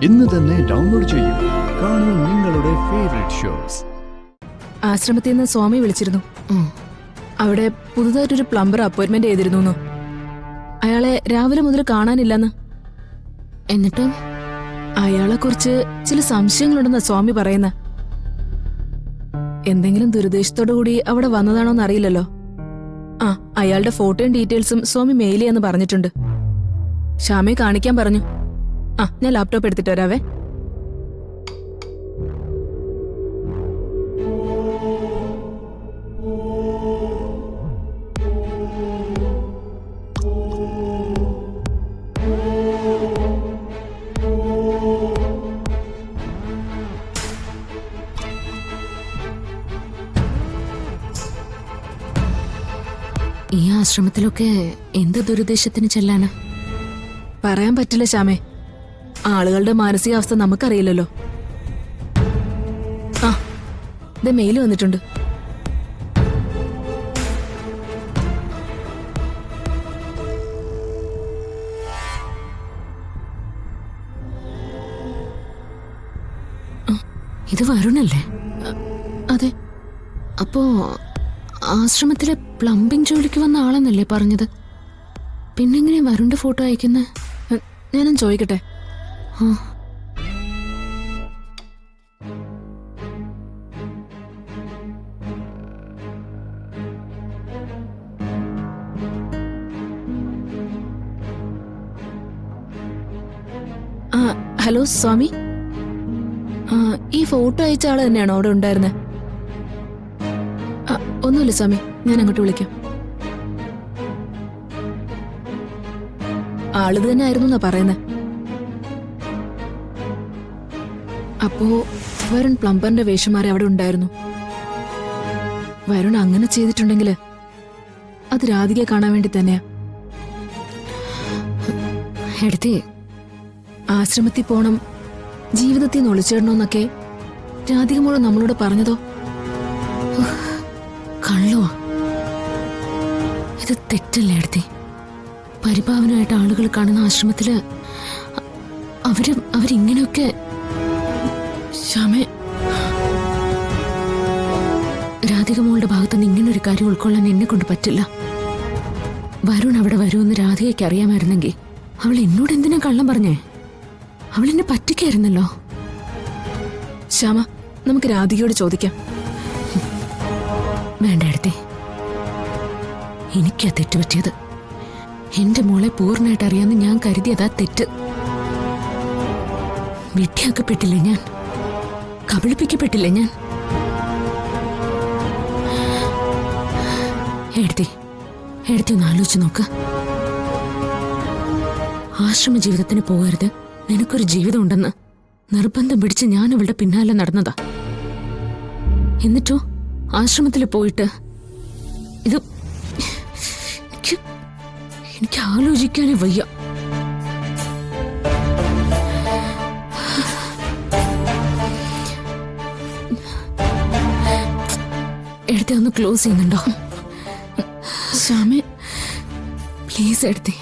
ഇന്ന് തന്നെ ഡൗൺലോഡ് ചെയ്യൂ. കാണൂ നിങ്ങളുടെ ഫേവറേറ്റ് ഷോസ്. ആശ്രമത്തിൽ നിന്ന് സ്വാമി വിളിച്ചിരുന്നു. അവിടെ പുതുതായിട്ടൊരു പ്ലംബർ അപ്പോയിന്റ്മെന്റ് ചെയ്തിരുന്നു. അയാളെ രാവിലെ മുതൽ കാണാനില്ലെന്ന്. എന്നിട്ടും അയാളെ കുറിച്ച് ചില സംശയങ്ങളുണ്ടെന്ന സ്വാമി പറയുന്ന. എന്തെങ്കിലും ദുരുദ്ദേശത്തോടു കൂടി അവിടെ വന്നതാണോന്ന് അറിയില്ലല്ലോ. അയാളുടെ ഫോട്ടോയും ഡീറ്റെയിൽസും സ്വാമി മെയിൽ ചെയ്യാന്ന് പറഞ്ഞിട്ടുണ്ട്. ശ്യാമയെ കാണിക്കാൻ പറഞ്ഞു. ഞാൻ ലാപ്ടോപ്പ് എടുത്തിട്ട് വരാവേ. ഈ ആശ്രമത്തിലൊക്കെ എന്ത് ദുരുദ്ദേശത്തിന് ചെല്ലാനാ? പറയാൻ പറ്റില്ല ശ്യാമേ. ആളുകളുടെ മാനസികാവസ്ഥ നമുക്കറിയില്ലല്ലോ. മെയിൽ വന്നിട്ടുണ്ട്. ഇത് വരുണല്ലേ? അതെ. അപ്പോ ആശ്രമത്തിലെ പ്ലംബിംഗ് ജോലിക്ക് വന്ന ആളെന്നല്ലേ പറഞ്ഞത്? പിന്നെങ്ങനെ വരുണിന്റെ ഫോട്ടോ അയക്കുന്നേ? ഞാനും ചോദിക്കട്ടെ. ഹലോ സ്വാമി, ഈ ഫോട്ടോ അയച്ച ആള് തന്നെയാണോ അവിടെ ഉണ്ടായിരുന്നത്? ഒന്നുമില്ല സ്വാമി, ഞാൻ അങ്ങോട്ട് വിളിക്കാം. ആളിത് തന്നെ ആയിരുന്നു എന്നാ പറയുന്നത്. അപ്പോ വരുൺ പ്ലംബറിന്റെ വേഷമാരെ അവിടെ ഉണ്ടായിരുന്നു. വരുൺ അങ്ങനെ ചെയ്തിട്ടുണ്ടെങ്കിൽ അത് രാധികയെ കാണാൻ വേണ്ടി തന്നെയാ. എടുത്തേ, ആശ്രമത്തിൽ പോണം, ജീവിതത്തിൽ നിന്ന് ഒളിച്ചിടണമെന്നൊക്കെ രാധിക മോള് നമ്മളോട് പറഞ്ഞതോ? കള്ളുവാ. ഇത് തെറ്റല്ലേ എടുത്തേ? പരിപാവനമായിട്ട് ആളുകൾ കാണുന്ന ആശ്രമത്തില് അവരിങ്ങനെയൊക്കെ. ശ്യാമേ, രാധിക മോളുടെ ഭാഗത്തുനിന്ന് ഇങ്ങനൊരു കാര്യം ഉൾക്കൊള്ളാൻ എന്നെ കൊണ്ട് പറ്റില്ല. വരുൺ അവിടെ വരുമെന്ന് രാധികയ്ക്ക് അറിയാമായിരുന്നെങ്കിൽ അവൾ എന്നോട് എന്തിനാ കള്ളം പറഞ്ഞേ? അവൾ എന്നെ പറ്റിക്കായിരുന്നല്ലോ. ശ്യാമ, നമുക്ക് രാധികയോട് ചോദിക്കാം. വേണ്ട എടുത്തേ, എനിക്കാ തെറ്റ് പറ്റിയത്. എന്റെ മോളെ പൂർണ്ണമായിട്ട് അറിയാമെന്ന് ഞാൻ കരുതിയതാ തെറ്റ്. വിഡ്ഢിയാക്കപ്പെട്ടില്ലേ ഞാൻ? കബളിപ്പിക്കപ്പെട്ടില്ലേ ഞാൻ? എടുത്തി ഒന്ന് ആലോചിച്ച് നോക്ക്. ആശ്രമ ജീവിതത്തിന് പോകരുത്, നിനക്കൊരു ജീവിതം ഉണ്ടെന്ന് നിർബന്ധം പിടിച്ച് ഞാൻ അവളുടെ പിന്നാലെ നടന്നതാ. എന്നിട്ടോ ആശ്രമത്തിൽ പോയിട്ട് ഇത് എനിക്ക് ആലോചിക്കാനേ വയ്യ. എടുത്തേ, ഒന്ന് ക്ലോസ് ചെയ്യുന്നുണ്ടോ? ശ്യാമേ പ്ലീസ് എടുത്തേ.